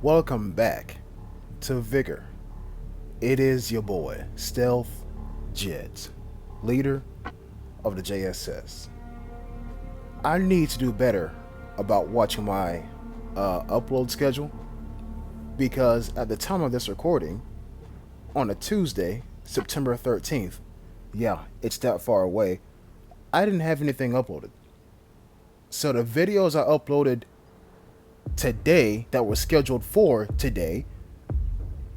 Welcome back to Vigor. It is your boy, Stealth Jet, leader of the JSS. I need to do better about watching my upload schedule because at the time of this recording, on a Tuesday, September 13th, yeah, it's that far away, I didn't have anything uploaded. So the videos I uploaded today that were scheduled for today,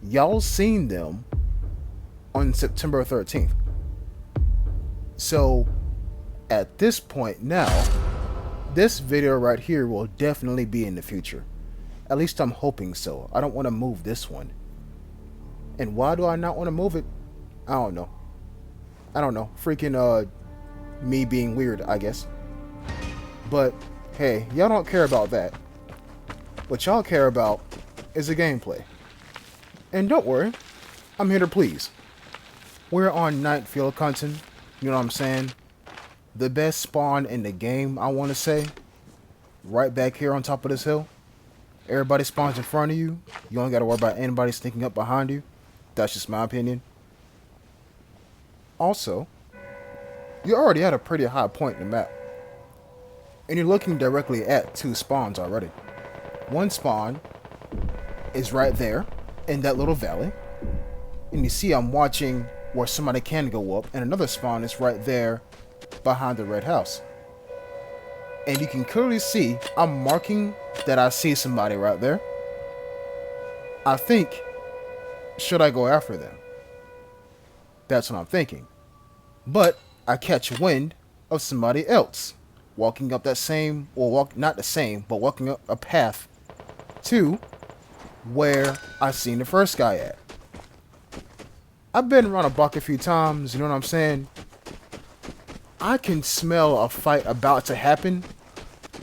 y'all seen them on September 13th. So at this point now, this video right here will definitely be in the future. At least I'm hoping so. I don't want to move this one. And why do I not want to move it? I don't know. Freaking me being weird, I guess. But hey, y'all don't care about that. What y'all care about is the gameplay. And don't worry, I'm here to please. We're on night field hunting, you know what I'm saying? The best spawn in the game, I want to say. Right back here on top of this hill. Everybody spawns in front of you. You don't got to worry about anybody sneaking up behind you. That's just my opinion. Also, you're already at a pretty high point in the map. And you're looking directly at two spawns already. One spawn is right there in that little valley. And you see I'm watching where somebody can go up. And another spawn is right there behind the red house. And you can clearly see I'm marking that I see somebody right there. I think, should I go after them? That's what I'm thinking. But I catch wind of somebody else walking up that same, or not the same, but walking up a path to where I seen the first guy at. I've been around a block a few times, you know what I'm saying? I can smell a fight about to happen,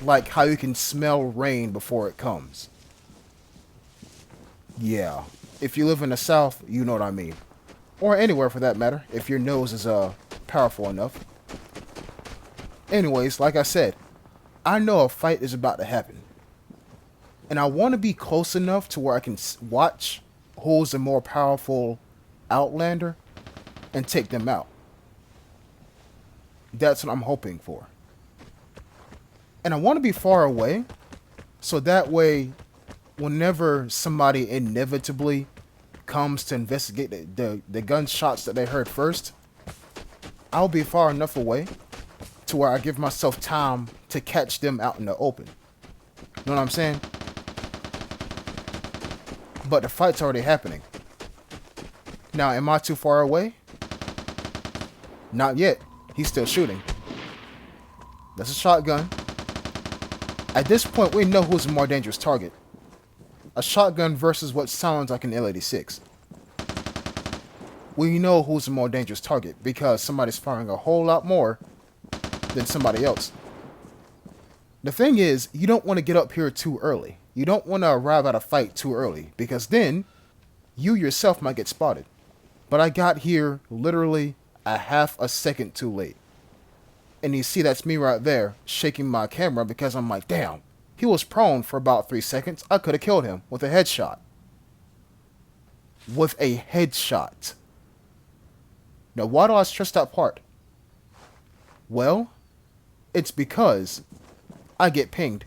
like how you can smell rain before it comes. Yeah, if you live in the South, you know what I mean. Or anywhere for that matter, if your nose is powerful enough. Anyways, like I said, I know a fight is about to happen. And I want to be close enough to where I can watch who's a more powerful Outlander and take them out. That's what I'm hoping for. And I want to be far away, so that way, whenever somebody inevitably comes to investigate the gunshots that they heard first, I'll be far enough away to where I give myself time to catch them out in the open. You know what I'm saying? But the fight's already happening. Now, am I too far away? Not yet. He's still shooting. That's a shotgun. At this point, we know who's a more dangerous target. A shotgun versus what sounds like an L86. We know who's a more dangerous target because somebody's firing a whole lot more than somebody else. The thing is, you don't want to get up here too early. You don't want to arrive at a fight too early because then you yourself might get spotted. But I got here literally a half a second too late. And you see that's me right there shaking my camera because I'm like, damn, he was prone for about 3 seconds. I could have killed him with a headshot. With a headshot. Now, why do I stress that part? Well, it's because I get pinged.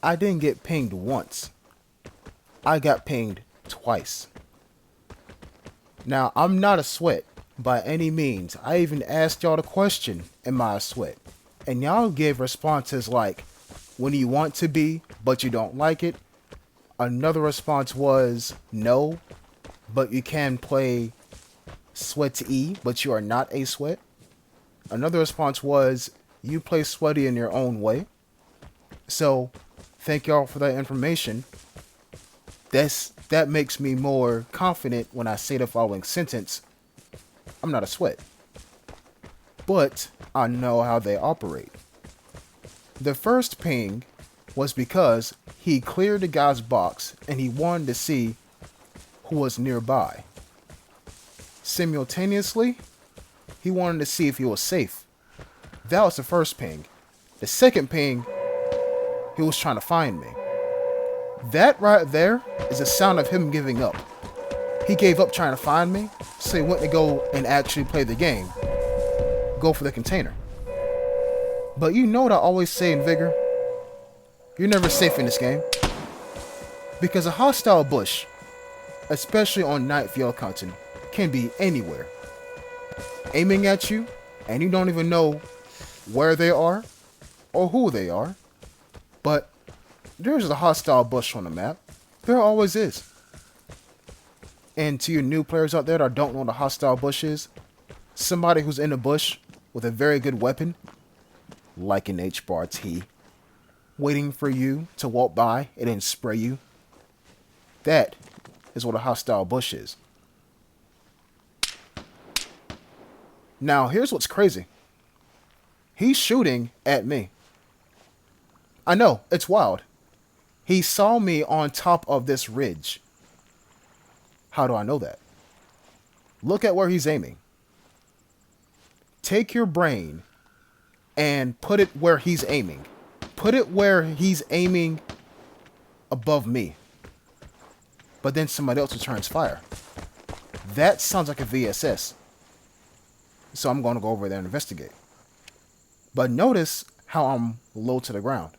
I didn't get pinged once. I got pinged twice. Now, I'm not a sweat by any means. I even asked y'all the question, am I a sweat? And y'all give responses like, when you want to be, but you don't like it. Another response was, no, but you can play sweat E, but you are not a sweat. Another response was, you play sweaty in your own way. So, thank y'all for that information. That makes me more confident when I say the following sentence. I'm not a sweat. But I know how they operate. The first ping was because he cleared the guy's box and he wanted to see who was nearby. Simultaneously, he wanted to see if he was safe. That was the first ping. The second ping, he was trying to find me. That right there is a sound of him giving up. He gave up trying to find me, so he went to go and actually play the game. Go for the container. But you know what I always say in Vigor? You're never safe in this game. Because a hostile bush, especially on night field hunting, can be anywhere. Aiming at you, and you don't even know where they are or who they are. But there's a hostile bush on the map. There always is. And to you new players out there that don't know what a hostile bush is, somebody who's in a bush with a very good weapon, like an H-bar T, waiting for you to walk by and then spray you. That is what a hostile bush is. Now, here's what's crazy. He's shooting at me. I know, it's wild. He saw me on top of this ridge. How do I know that? Look at where he's aiming. Take your brain and put it where he's aiming. Put it where he's aiming above me. But then somebody else returns fire. That sounds like a VSS. So I'm going to go over there and investigate. But notice how I'm low to the ground.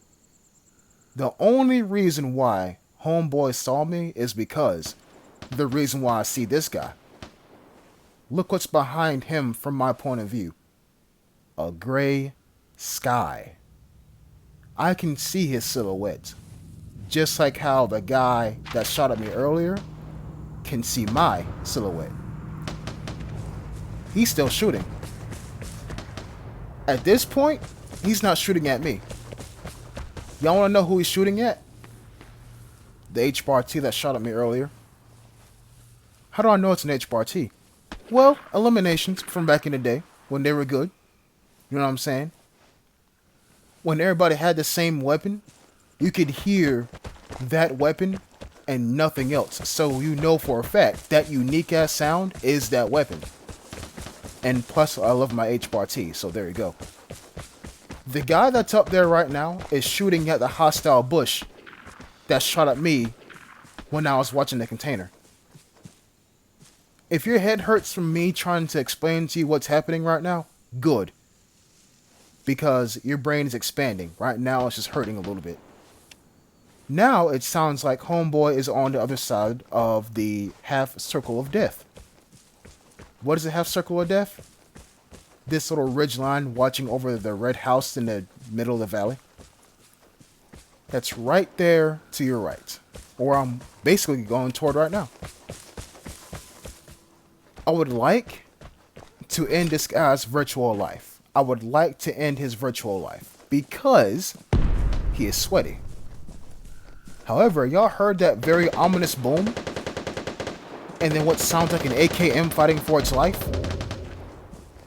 The only reason why homeboy saw me is because the reason why I see this guy. Look what's behind him from my point of view. A gray sky. I can see his silhouette. Just like how the guy that shot at me earlier can see my silhouette. He's still shooting. At this point, he's not shooting at me. Y'all want to know who he's shooting at? The H-bar T that shot at me earlier. How do I know it's an H-bar T? Well, eliminations from back in the day when they were good. You know what I'm saying? When everybody had the same weapon, you could hear that weapon and nothing else. So you know for a fact that unique ass sound is that weapon. And plus, I love my H-bar T, so there you go. The guy that's up there right now is shooting at the hostile bush that shot at me when I was watching the container. If your head hurts from me trying to explain to you what's happening right now, good. Because your brain is expanding. Right now, it's just hurting a little bit. Now, it sounds like homeboy is on the other side of the half circle of death. What is a half circle of death? This little ridge line watching over the red house in the middle of the valley. That's right there to your right. Or I'm basically going toward right now. I would like to end this guy's virtual life. I would like to end his virtual life. Because he is sweaty. However, y'all heard that very ominous boom? And then what sounds like an AKM fighting for its life?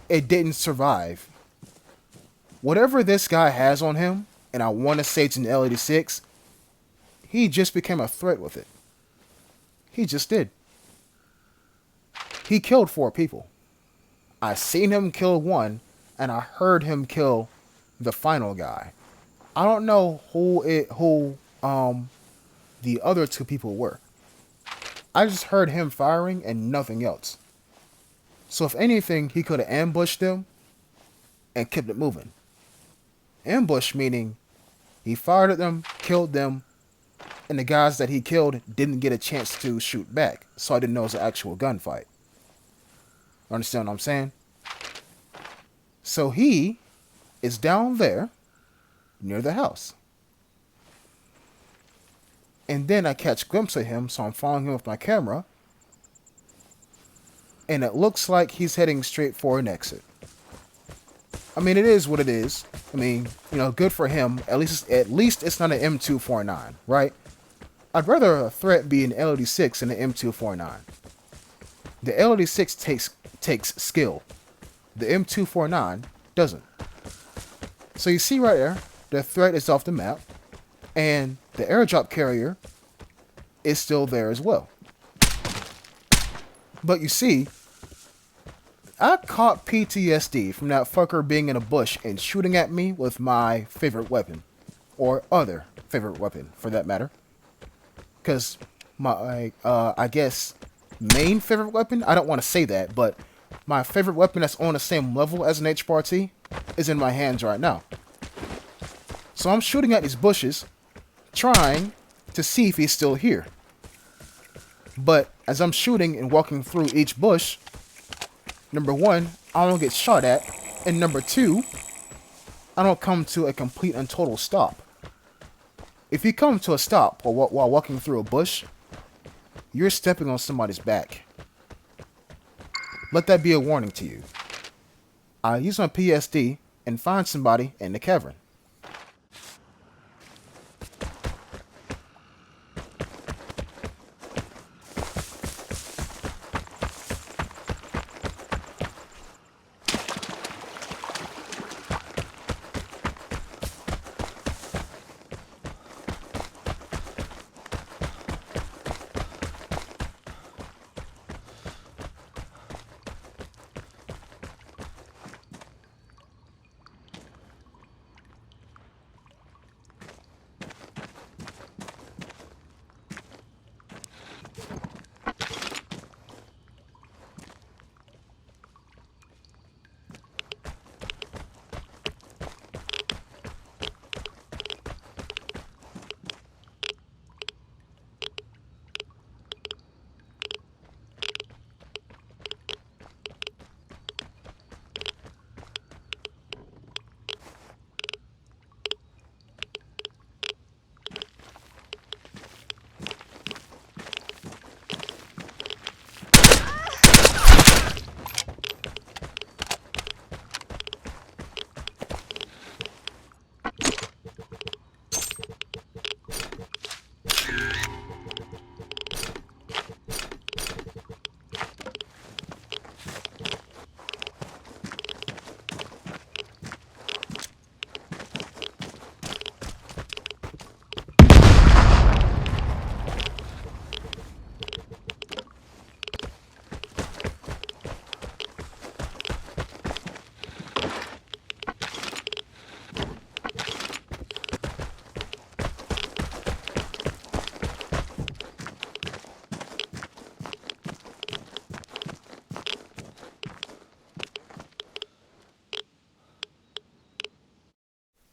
It didn't survive. Whatever this guy has on him, and I want to say it's an L86, he just became a threat with it. He just did. He killed 4 people. I seen him kill one, and I heard him kill the final guy. I don't know who the other 2 people were. I just heard him firing and nothing else. So if anything, he could have ambushed them and kept it moving. Ambush meaning He fired at them, killed them, and the guys that he killed didn't get a chance to shoot back, so I didn't know it was an actual gunfight. Understand what I'm saying? So he is down there near the house. And then I catch a glimpse of him, so I'm following him with my camera. And it looks like he's heading straight for an exit. I mean, it is what it is. I mean, you know, good for him. At least it's not an M249, right? I'd rather a threat be an LD6 than an M249. The LD6 takes skill. The M249 doesn't. So you see right there, the threat is off the map, and the airdrop carrier is still there as well. But you see, I caught PTSD from that fucker being in a bush and shooting at me with my favorite weapon. Or other favorite weapon, for that matter. Because my, I guess, main favorite weapon? I don't want to say that, but my favorite weapon that's on the same level as an HBRT is in my hands right now. So I'm shooting at these bushes, trying to see if he's still here. But as I'm shooting and walking through each bush, number one, I don't get shot at, and number two, I don't come to a complete and total stop. If you come to a stop while walking through a bush, you're stepping on somebody's back. Let that be a warning to you. I use my PSD and find somebody in the cavern.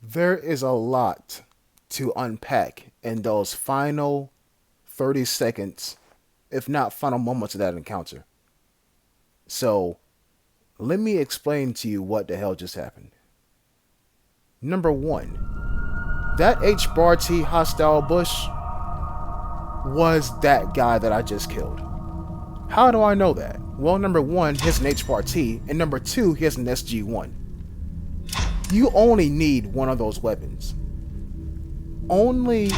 There is a lot to unpack in those final 30 seconds, if not final moments of that encounter. So, let me explain to you what the hell just happened. Number one, that HBRT hostile bush was that guy that I just killed. How do I know that? Well, number one, he has an HBRT, and number two, he has an SG-1. You only need one of those weapons. Only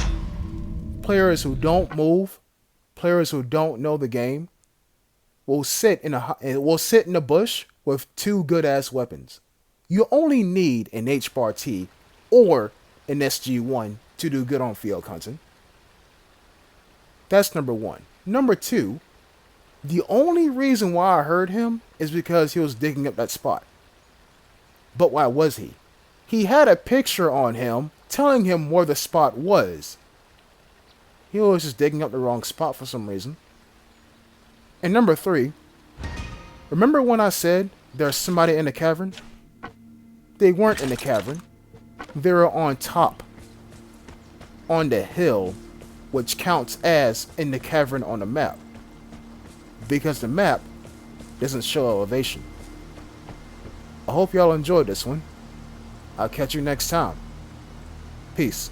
players who don't move, players who don't know the game, will sit in a bush with two good ass weapons. You only need an HBRT or an SG-1 to do good on field hunting. That's number one. Number two, the only reason why I heard him is because he was digging up that spot. But why was he? He had a picture on him telling him where the spot was. He was just digging up the wrong spot for some reason. And number three, remember when I said there's somebody in the cavern? They weren't in the cavern. They were on top on the hill, which counts as in the cavern on the map, because the map doesn't show elevation. I hope y'all enjoyed this one. I'll catch you next time. Peace.